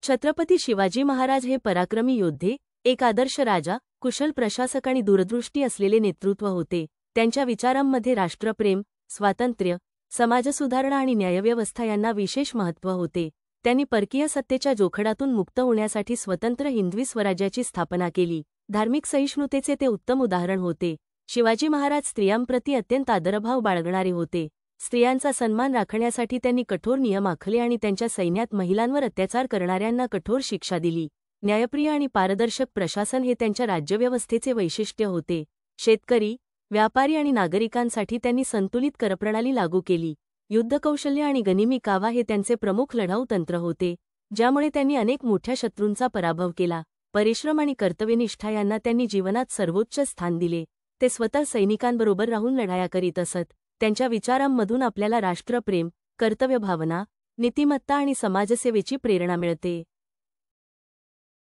छत्रपती शिवाजी महाराज हे पराक्रमी योद्धे, एक आदर्श राजा, कुशल प्रशासक आणि दूरदृष्टी असलेले नेतृत्व होते. त्यांच्या विचारांमध्ये राष्ट्रप्रेम, स्वातंत्र्य, समाजसुधारणा आणि न्यायव्यवस्था यांना विशेष महत्त्व होते. त्यांनी परकीय सत्तेच्या जोखडातून मुक्त होण्यासाठी स्वतंत्र हिंदवी स्वराज्याची स्थापना केली. धार्मिक सहिष्णुतेचे ते उत्तम उदाहरण होते. शिवाजी महाराज स्त्रियांप्रती अत्यंत आदरभाव बाळगणारे होते. स्त्रियांचा सन्मान राखण्यासाठी त्यांनी कठोर नियम आखले आणि त्यांच्या सैन्यात महिलांवर अत्याचार करणाऱ्यांना कठोर शिक्षा दिली. न्यायप्रिय आणि पारदर्शक प्रशासन हे त्यांच्या राज्यव्यवस्थेचे वैशिष्ट्य होते. शेतकरी, व्यापारी आणि नागरिकांसाठी त्यांनी संतुलित करप्रणाली लागू केली. युद्धकौशल्य आणि गनिमी कावा हे त्यांचे प्रमुख लढाऊ तंत्र होते, ज्यामुळे त्यांनी अनेक मोठ्या शत्रूंचा पराभव केला. परिश्रम आणि कर्तव्यनिष्ठा यांना त्यांनी जीवनात सर्वोच्च स्थान दिले. ते स्वतः सैनिकांबरोबर राहून लढाया करीत असत. त्यांच्या विचारांमधून आपल्याला राष्ट्रप्रेम, कर्तव्यभावना, नीतिमत्ता आणि समाजसेवेची प्रेरणा मिळते.